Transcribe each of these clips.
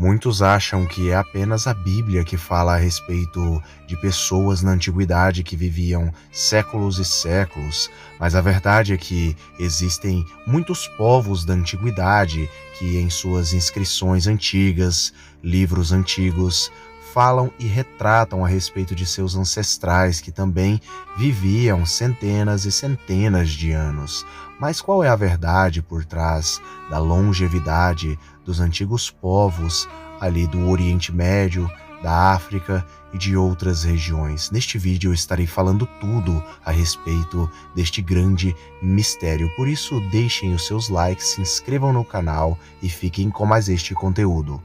Muitos acham que é apenas a Bíblia que fala a respeito de pessoas na antiguidade que viviam séculos e séculos, mas a verdade é que existem muitos povos da antiguidade que, em suas inscrições antigas, livros antigos, falam e retratam a respeito de seus ancestrais que também viviam centenas e centenas de anos. Mas qual é a verdade por trás da longevidade dos antigos povos ali do Oriente Médio, da África e de outras regiões? Neste vídeo eu estarei falando tudo a respeito deste grande mistério. Por isso, deixem os seus likes, se inscrevam no canal e fiquem com mais este conteúdo.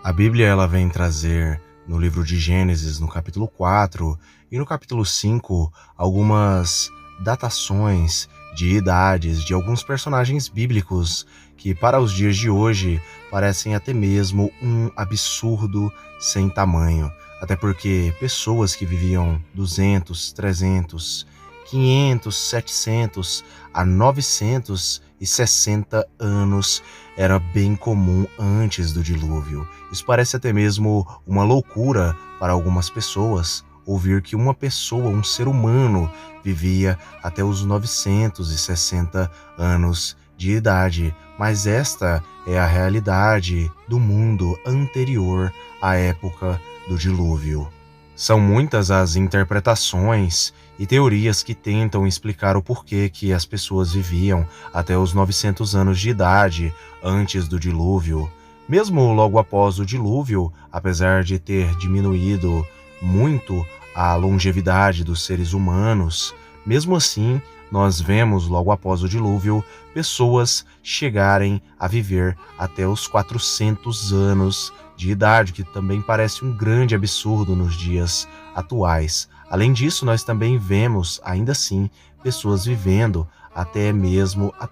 A Bíblia ela vem trazer no livro de Gênesis, no capítulo 4 e no capítulo 5, algumas datações de idades de alguns personagens bíblicos que para os dias de hoje parecem até mesmo um absurdo sem tamanho. Até porque pessoas que viviam 200, 300, 500, 700 a 960 anos era bem comum antes do dilúvio. Isso parece até mesmo uma loucura para algumas pessoas, ouvir que uma pessoa, um ser humano, vivia até os 960 anos de idade, mas esta é a realidade do mundo anterior à época do dilúvio. São muitas as interpretações e teorias que tentam explicar o porquê que as pessoas viviam até os 900 anos de idade antes do dilúvio. Mesmo logo após o dilúvio, apesar de ter diminuído muito a longevidade dos seres humanos, mesmo assim, nós vemos logo após o dilúvio pessoas chegarem a viver até os 400 anos de idade, que também parece um grande absurdo nos dias atuais. Além disso, nós também vemos, ainda assim, pessoas vivendo até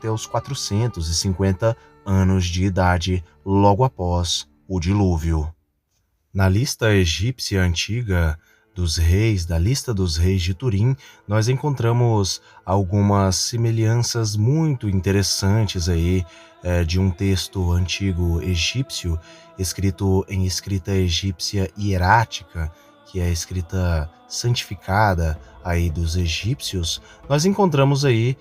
os 450 anos de idade logo após o dilúvio. Na lista egípcia antiga dos reis, da lista dos reis de Turim, nós encontramos algumas semelhanças muito interessantes aí de um texto antigo egípcio, escrito em escrita egípcia hierática, que é a escrita santificada aí dos egípcios. Nós encontramos aí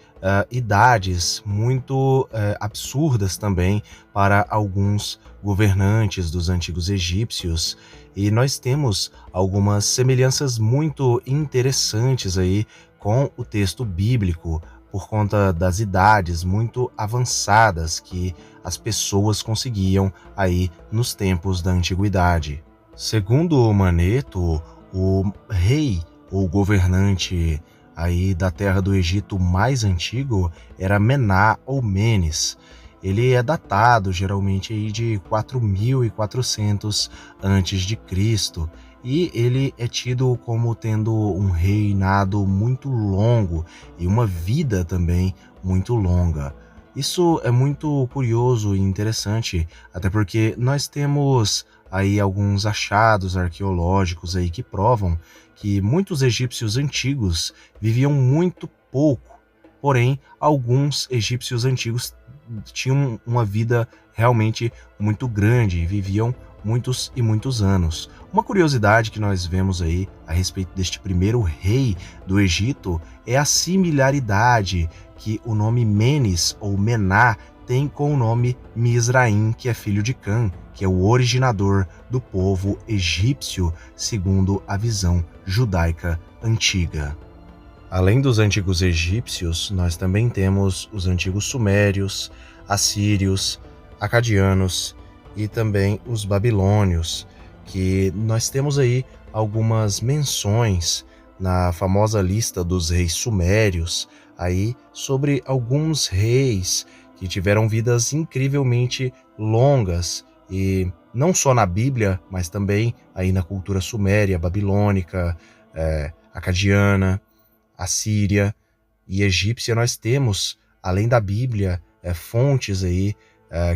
idades muito absurdas também para alguns governantes dos antigos egípcios, e nós temos algumas semelhanças muito interessantes aí com o texto bíblico, por conta das idades muito avançadas que as pessoas conseguiam aí nos tempos da antiguidade. Segundo Maneto, o rei ou governante aí da terra do Egito mais antigo era Mená ou Menes. Ele é datado geralmente aí de 4.400 antes de Cristo, e ele é tido como tendo um reinado muito longo e uma vida também muito longa. Isso é muito curioso e interessante, até porque nós temos aí alguns achados arqueológicos aí que provam que muitos egípcios antigos viviam muito pouco, porém alguns egípcios antigos tinham uma vida realmente muito grande e viviam muitos e muitos anos. Uma curiosidade que nós vemos aí a respeito deste primeiro rei do Egito é a similaridade que o nome Menes ou Mená tem com o nome Misraim, que é filho de Cã, que é o originador do povo egípcio, segundo a visão judaica antiga. Além dos antigos egípcios, nós também temos os antigos sumérios, assírios, acadianos e também os babilônios, que nós temos aí algumas menções na famosa lista dos reis sumérios aí sobre alguns reis que tiveram vidas incrivelmente longas, e não só na Bíblia, mas também aí na cultura suméria, babilônica, acadiana, assíria e egípcia. Nós temos, além da Bíblia, fontes aí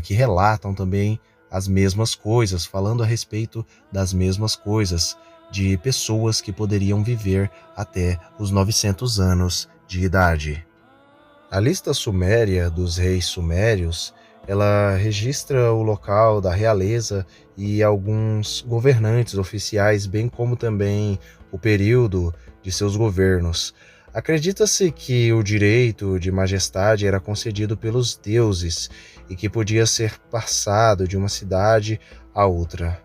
que relatam também as mesmas coisas, falando a respeito das mesmas coisas, de pessoas que poderiam viver até os 900 anos de idade. A lista suméria dos reis sumérios, ela registra o local da realeza e alguns governantes oficiais, bem como também o período de seus governos. Acredita-se que o direito de majestade era concedido pelos deuses e que podia ser passado de uma cidade a outra.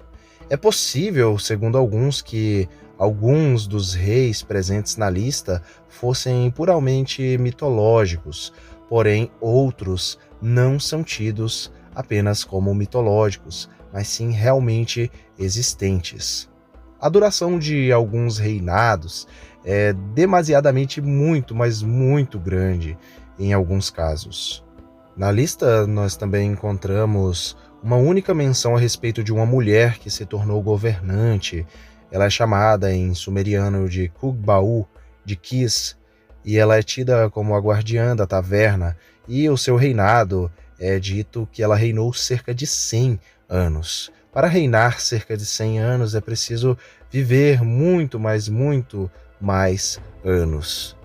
É possível, segundo alguns, que alguns dos reis presentes na lista fossem puramente mitológicos, porém outros não são tidos apenas como mitológicos, mas sim realmente existentes. A duração de alguns reinados é demasiadamente muito, mas muito grande em alguns casos. Na lista, nós também encontramos uma única menção a respeito de uma mulher que se tornou governante. Ela é chamada em sumeriano de Kugbau, de Kis, e ela é tida como a guardiã da taverna, e o seu reinado é dito que ela reinou cerca de 100 anos. Para reinar cerca de 100 anos é preciso viver muito mais anos.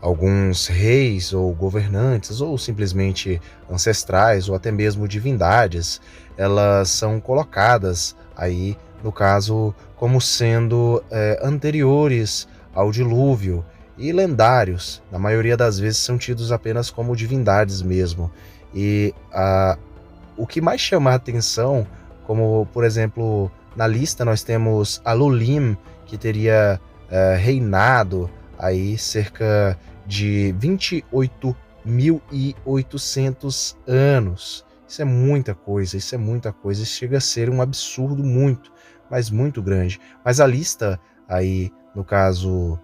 Alguns reis ou governantes, ou simplesmente ancestrais, ou até mesmo divindades, elas são colocadas aí, no caso, como sendo anteriores ao dilúvio e lendários. Na maioria das vezes são tidos apenas como divindades mesmo. E o que mais chama a atenção, como por exemplo, na lista nós temos Alulim, que teria reinado aí cerca de 28.800 anos. Isso é muita coisa, isso chega a ser um absurdo muito, mas muito grande. Mas a lista aí, no caso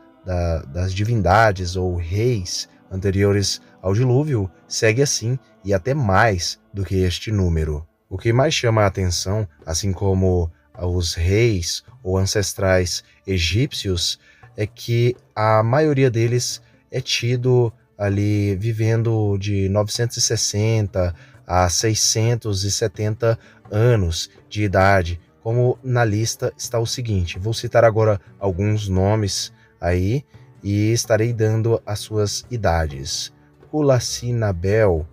das divindades ou reis anteriores ao dilúvio, segue assim e até mais do que este número. O que mais chama a atenção, assim como os reis ou ancestrais egípcios, é que a maioria deles é tido ali vivendo de 960 a 670 anos de idade, como na lista está o seguinte. Vou citar agora alguns nomes aí e estarei dando as suas idades. Kulassinabel,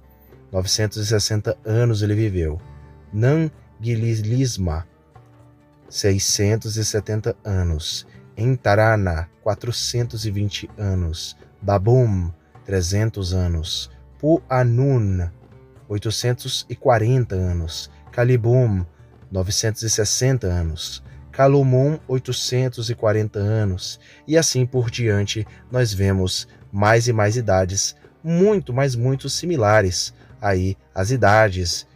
960 anos ele viveu. Nangilisma, 670 anos. Entarana, 420 anos. Babum, 300 anos. Pu-Anun, 840 anos. Calibum, 960 anos. Calumum, 840 anos. E assim por diante, nós vemos mais e mais idades muito, mas muito similares aí às idades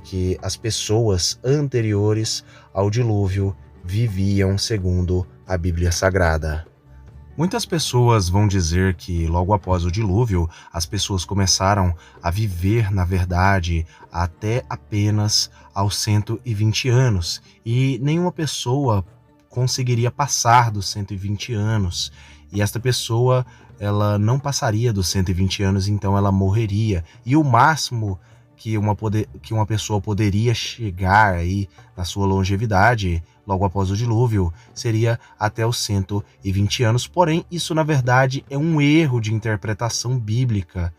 que as pessoas anteriores ao dilúvio viviam segundo a Bíblia Sagrada. Muitas pessoas vão dizer que logo após o dilúvio, as pessoas começaram a viver, na verdade, até apenas aos 120 anos, e nenhuma pessoa conseguiria passar dos 120 anos, e esta pessoa ela não passaria dos 120 anos, então ela morreria, e o máximo que uma pessoa poderia chegar aí na sua longevidade logo após o dilúvio seria até os 120 anos. Porém, isso na verdade é um erro de interpretação bíblica.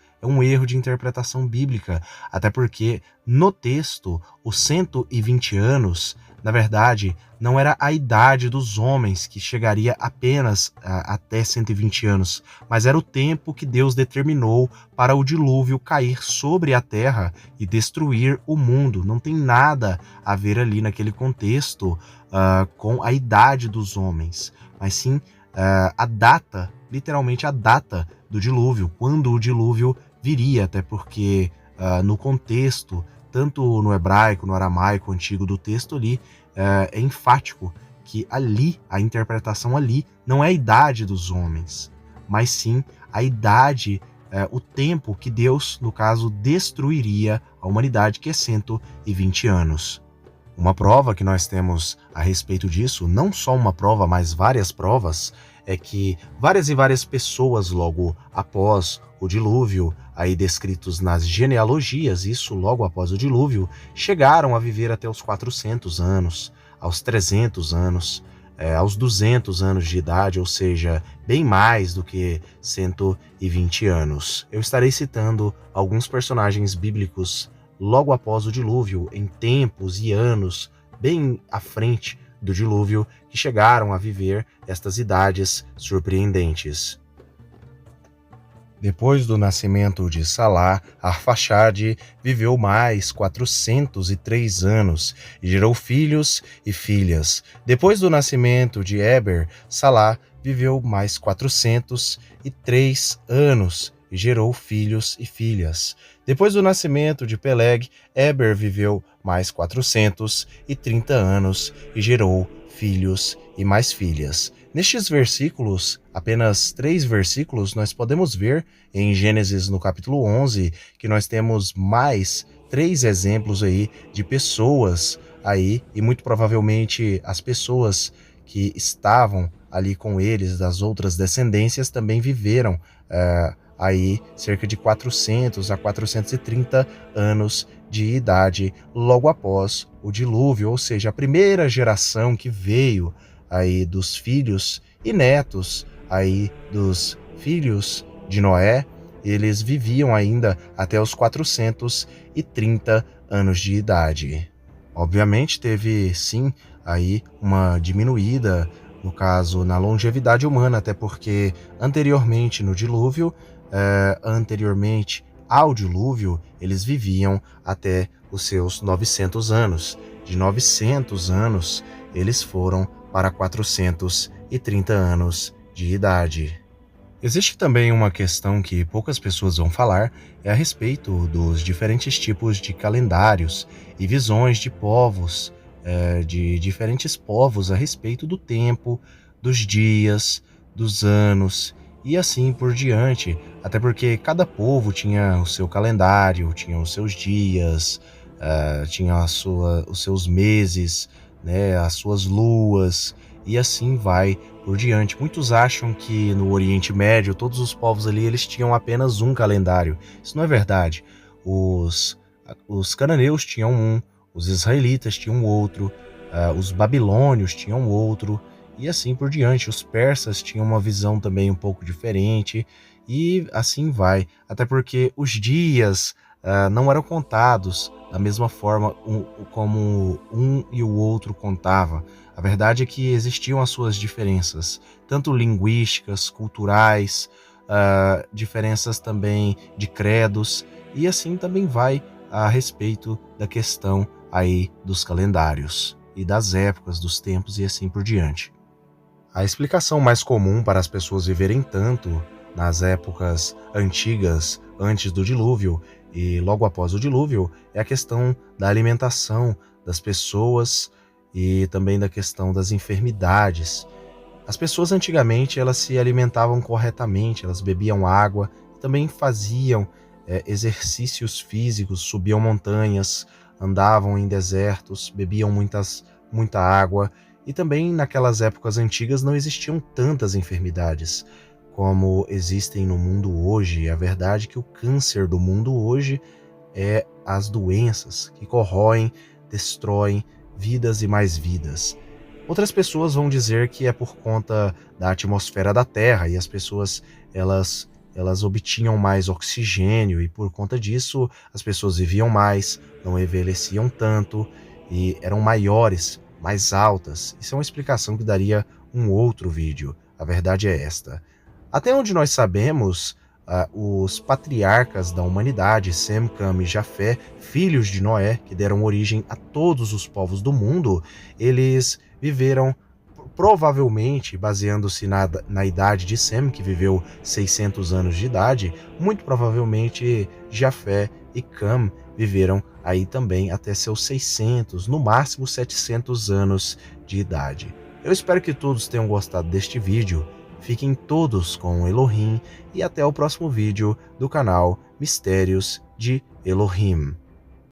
Até porque no texto, os 120 anos, na verdade, não era a idade dos homens que chegaria apenas até 120 anos, mas era o tempo que Deus determinou para o dilúvio cair sobre a terra e destruir o mundo. Não tem nada a ver ali naquele contexto com a idade dos homens, mas sim a data, literalmente a data do dilúvio, quando o dilúvio viria, até porque no contexto, tanto no hebraico, no aramaico antigo do texto ali, é enfático que ali, a interpretação ali, não é a idade dos homens, mas sim a idade o tempo que Deus, no caso, destruiria a humanidade, que é 120 anos. Uma prova que nós temos a respeito disso, não só uma prova, mas várias provas, é que várias e várias pessoas logo após o dilúvio, aí descritos nas genealogias, isso logo após o dilúvio, chegaram a viver até os 400 anos, aos 300 anos, aos 200 anos de idade, ou seja, bem mais do que 120 anos. Eu estarei citando alguns personagens bíblicos logo após o dilúvio, em tempos e anos bem à frente do dilúvio, que chegaram a viver estas idades surpreendentes. Depois do nascimento de Salá, Arfaxade viveu mais 403 anos e gerou filhos e filhas. Depois do nascimento de Eber, Salá viveu mais 403 anos e gerou filhos e filhas. Depois do nascimento de Peleg, Eber viveu mais 430 anos e gerou filhos e mais filhas. Nestes versículos, apenas 3 versículos, nós podemos ver em Gênesis no capítulo 11 que nós temos mais 3 exemplos aí de pessoas aí, e muito provavelmente as pessoas que estavam ali com eles, das outras descendências, também viveram aí cerca de 400 a 430 anos de idade logo após o dilúvio, ou seja, a primeira geração que veio aí dos filhos e netos aí dos filhos de Noé, eles viviam ainda até os 430 anos de idade. Obviamente teve sim aí uma diminuída, no caso, na longevidade humana, até porque anteriormente no dilúvio, anteriormente ao dilúvio, eles viviam até os seus 900 anos. De 900 anos, eles foram para 430 anos de idade. Existe também uma questão que poucas pessoas vão falar, é a respeito dos diferentes tipos de calendários e visões de povos, de diferentes povos a respeito do tempo, dos dias, dos anos e assim por diante, até porque cada povo tinha o seu calendário, tinha os seus dias, tinha os seus meses, né, as suas luas, e assim vai por diante. Muitos acham que no Oriente Médio todos os povos ali eles tinham apenas um calendário. Isso não é verdade. Os cananeus tinham um, os israelitas tinham outro, os babilônios tinham outro, e assim por diante. Os persas tinham uma visão também um pouco diferente, e assim vai. Até porque os dias não eram contados da mesma forma como um e o outro contava. A verdade é que existiam as suas diferenças, tanto linguísticas, culturais, diferenças também de credos, e assim também vai a respeito da questão aí dos calendários e das épocas, dos tempos e assim por diante. A explicação mais comum para as pessoas viverem tanto nas épocas antigas, antes do dilúvio e logo após o dilúvio, é a questão da alimentação das pessoas e também da questão das enfermidades. As pessoas antigamente elas se alimentavam corretamente, elas bebiam água, também faziam exercícios físicos, subiam montanhas, andavam em desertos, bebiam muita água, e também naquelas épocas antigas não existiam tantas enfermidades como existem no mundo hoje. A verdade é que o câncer do mundo hoje é as doenças que corroem, destroem vidas e mais vidas. Outras pessoas vão dizer que é por conta da atmosfera da Terra, e as pessoas elas obtinham mais oxigênio, e por conta disso as pessoas viviam mais, não envelheciam tanto e eram maiores, mais altas. Isso é uma explicação que daria um outro vídeo. A verdade é esta. Até onde nós sabemos, os patriarcas da humanidade, Sem, Cam e Jafé, filhos de Noé, que deram origem a todos os povos do mundo, eles viveram, provavelmente, baseando-se na idade de Sem, que viveu 600 anos de idade, muito provavelmente Jafé e Cam viveram aí também até seus 600, no máximo 700 anos de idade. Eu espero que todos tenham gostado deste vídeo. Fiquem todos com Elohim e até o próximo vídeo do canal Mistérios de Elohim.